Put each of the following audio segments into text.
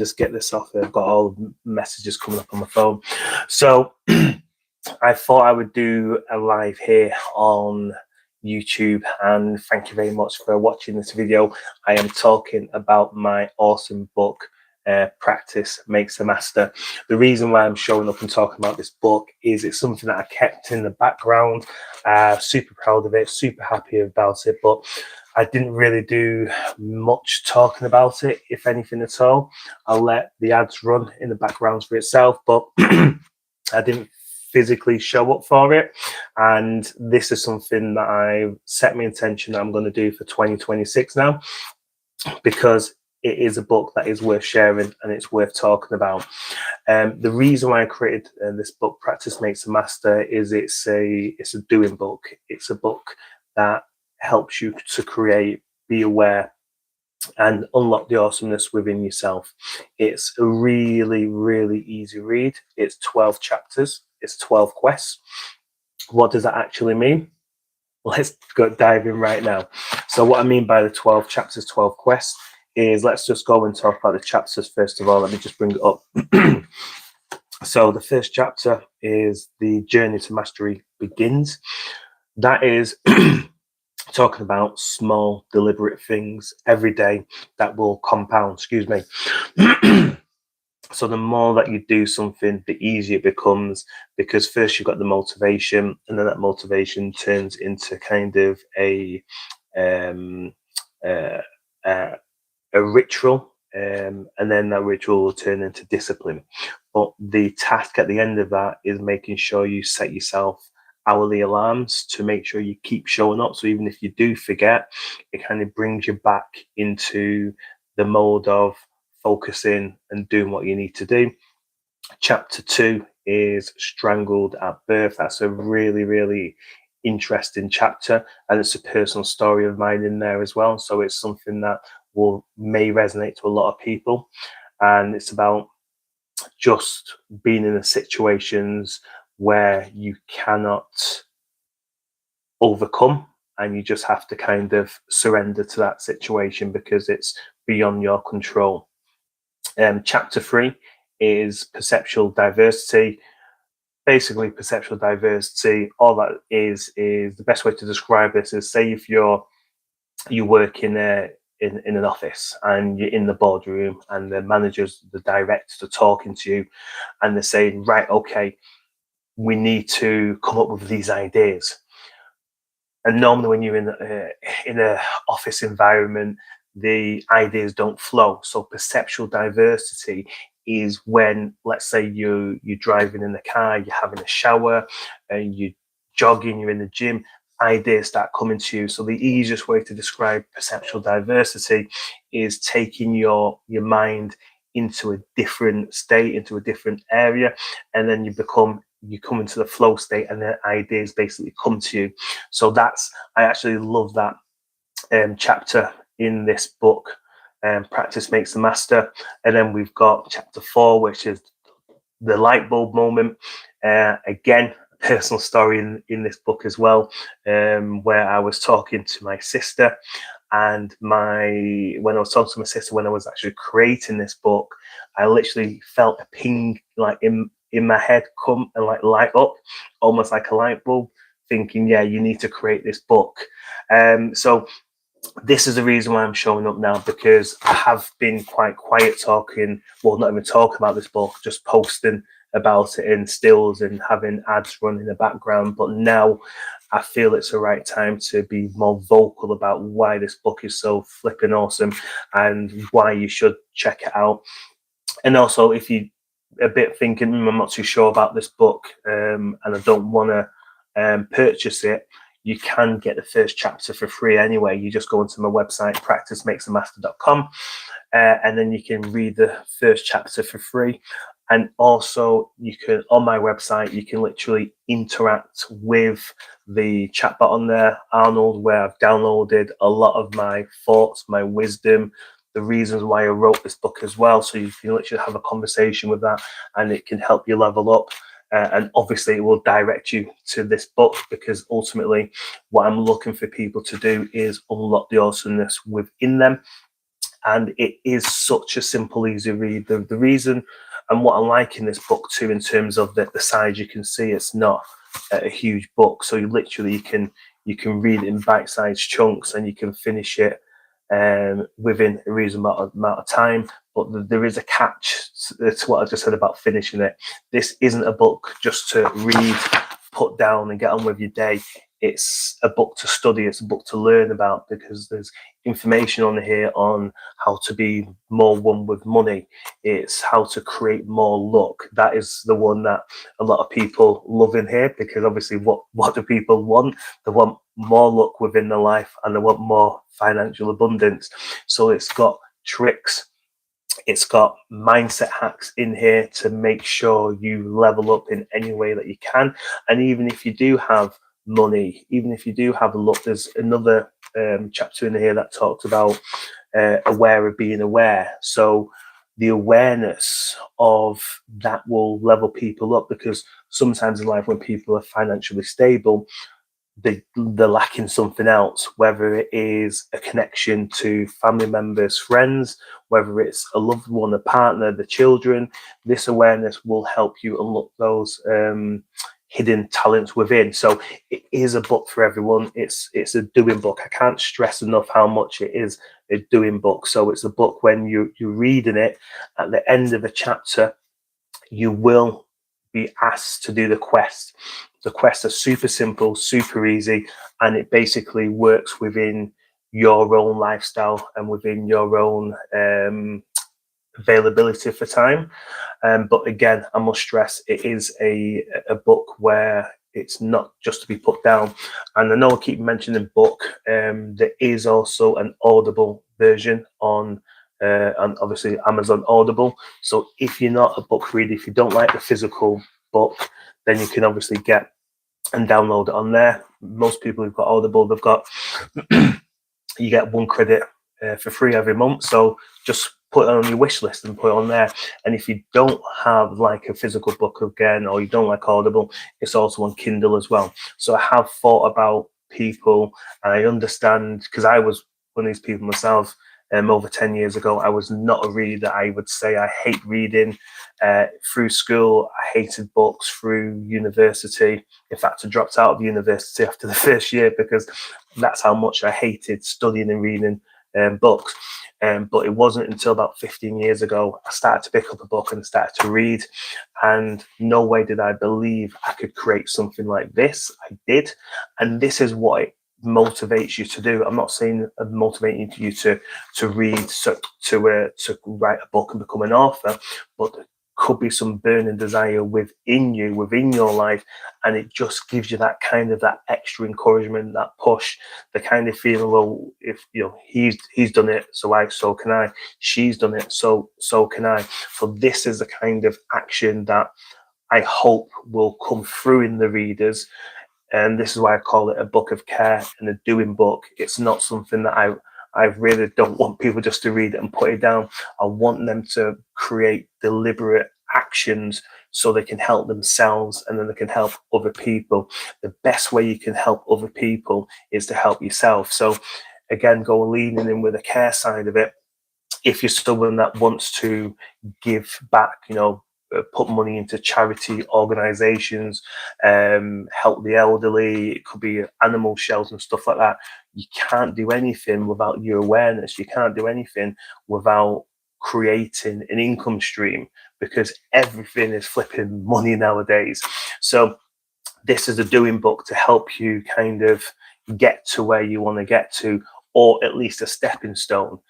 just get this off. I've got all the messages coming up on my phone. So I thought I would do a live here on YouTube, and thank you very much for watching this video. I am talking about my awesome book, Practice Makes a Master. The reason why I'm showing up and talking about this book is it's something that I kept in the background. Super proud of it, super happy about it, but I didn't really do much talking about it, if anything at all. I'll let the ads run in the background for itself, but I didn't physically show up for it. And this is something that I set my intention that I'm going to do for 2026 now, because it is a book that is worth sharing and it's worth talking about. The reason why I created this book, Practice Makes a Master, is it's a doing book. It's a book that helps you to create, be aware, and unlock the awesomeness within yourself. It's a really, really easy read. It's 12 chapters. It's 12 quests. What does that actually mean? Let's go dive in right now. So what I mean by the 12 chapters, 12 quests is, let's just go and talk about the chapters first of all. Let me just bring it up. So the first chapter is The Journey to Mastery Begins. That is talking about small, deliberate things every day that will compound, excuse me. So the more that you do something, the easier it becomes, because first you've got the motivation, and then that motivation turns into kind of a ritual, and then that ritual will turn into discipline. But the task at the end of that is making sure you set yourself hourly alarms to make sure you keep showing up. So even if you do forget, it kind of brings you back into the mode of focusing and doing what you need to do. Chapter 2 is Strangled at Birth. That's a really, really interesting chapter, and it's a personal story of mine in there as well. So it's something that may resonate to a lot of people, and it's about just being in the situations where you cannot overcome, and you just have to kind of surrender to that situation because it's beyond your control. Chapter 3 is Perceptual Diversity. Basically, perceptual diversity, all that is the best way to describe this is, say if you work in an office and you're in the boardroom, and the managers, the directors are talking to you, and they're saying, right, okay, we need to come up with these ideas. And normally when you're in a office environment, the ideas don't flow. So perceptual diversity is when, let's say you're driving in the car, you're having a shower, and you're jogging, you're in the gym, ideas start coming to you. So the easiest way to describe perceptual diversity is taking your mind into a different state, into a different area, and then you come into the flow state, and the ideas basically come to you. So I actually love that chapter in this book, Practice Makes the Master. And then we've got chapter 4, which is the light bulb moment. Again, personal story in this book as well, where I was talking to my sister, and when I was talking to my sister, when I was actually creating this book, I literally felt a ping like in my head come and like light up, almost like a light bulb, thinking, yeah, you need to create this book. So this is the reason why I'm showing up now, because I have been quite quiet talking, well, not even talking about this book, just posting about it in stills and having ads run in the background. But now I feel it's the right time to be more vocal about why this book is so flipping awesome and why you should check it out. And also, if you a bit thinking, I'm not too sure about this book, and I don't want to purchase it, you can get the first chapter for free anyway. You just go onto my website, practicemakesamaster.com, and then you can read the first chapter for free. And also, you can, on my website, you can literally interact with the chatbot on there, Arnold, where I've downloaded a lot of my thoughts, my wisdom, the reasons why I wrote this book as well. So you can literally have a conversation with that, and it can help you level up. And obviously it will direct you to this book, because ultimately what I'm looking for people to do is unlock the awesomeness within them. And it is such a simple, easy read. The reason and what I like in this book too, in terms of the size, you can see it's not a huge book, so you can read it in bite-sized chunks and you can finish it within a reasonable amount of time. But there is a catch. That's what I just said about finishing it. This isn't a book just to read, put down, and get on with your day. It's a book to study. It's a book to learn about, because there's information on here on how to be more one with money. It's how to create more luck. That is the one that a lot of people love in here, because obviously what do people want? They want more luck within their life, and they want more financial abundance. So it's got tricks, it's got mindset hacks in here to make sure you level up in any way that you can. And even if you do have money, even if you do have luck, there's another chapter in here that talks about aware of being aware. So the awareness of that will level people up, because sometimes in life when people are financially stable, they're lacking something else, whether it is a connection to family members, friends, whether it's a loved one, a partner, the children. This awareness will help you unlock those hidden talents within. So it is a book for everyone. It's a doing book. I can't stress enough how much it is a doing book. So it's a book when you're reading it, at the end of a chapter, you will be asked to do the quest. The quests are super simple, super easy, and it basically works within your own lifestyle and within your own availability for time. But again, I must stress, it is a book where it's not just to be put down. And I know I keep mentioning book. There is also an Audible version on and obviously Amazon Audible. So if you're not a book reader, if you don't like the physical book, then you can obviously get and download it on there. Most people who've got Audible, they've got you get 1 credit for free every month. So just put it on your wish list and put it on there. And if you don't have like a physical book again, or you don't like Audible, it's also on Kindle as well. So I have thought about people, and I understand, because I was one of these people myself. Over 10 years ago, I was not a reader. I would say I hate reading. Through school, I hated books. Through university, in fact, I dropped out of university after the first year, because that's how much I hated studying and reading books. But it wasn't until about 15 years ago I started to pick up a book and started to read, and no way did I believe I could create something like this. I did, and this is what it motivates you to do. I'm not saying I'm motivating you to read, to write a book and become an author, but there could be some burning desire within you, within your life, and it just gives you that kind of that extra encouragement, that push, the kind of feeling, well, if you know he's done it, so can I. She's done it, so can I. So this is the kind of action that I hope will come through in the readers. And this is why I call it a book of care and a doing book. It's not something that I really don't want people just to read it and put it down. I want them to create deliberate actions so they can help themselves, and then they can help other people. The best way you can help other people is to help yourself. So again, go leaning in with the care side of it. If you're someone that wants to give back, put money into charity organizations, help the elderly, it could be animal shelters and stuff like that. You can't do anything without your awareness. You can't do anything without creating an income stream, because everything is flipping money nowadays. So this is a doing book to help you kind of get to where you want to get to, or at least a stepping stone.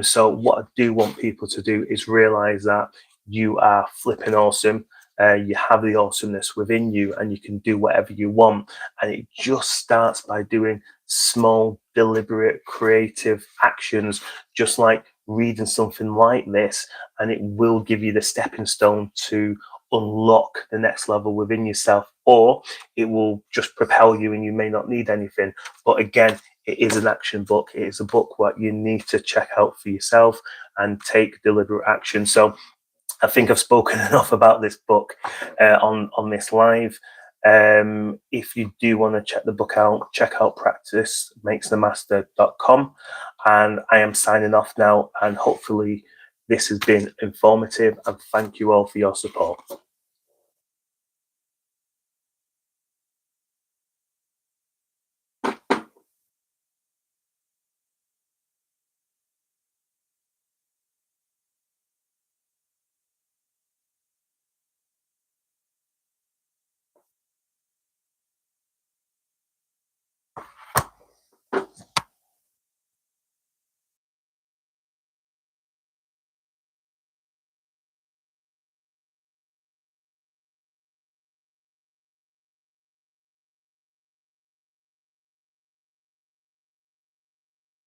So what I do want people to do is realize that you are flipping awesome. You have the awesomeness within you, and you can do whatever you want. And it just starts by doing small, deliberate, creative actions, just like reading something like this, and it will give you the stepping stone to unlock the next level within yourself, or it will just propel you and you may not need anything. But again, it is an action book. It is a book that you need to check out for yourself and take deliberate action. So I think I've spoken enough about this book on this live. If you do want to check the book out, check out practicemakesthemaster.com. And I am signing off now, and hopefully this has been informative, and thank you all for your support.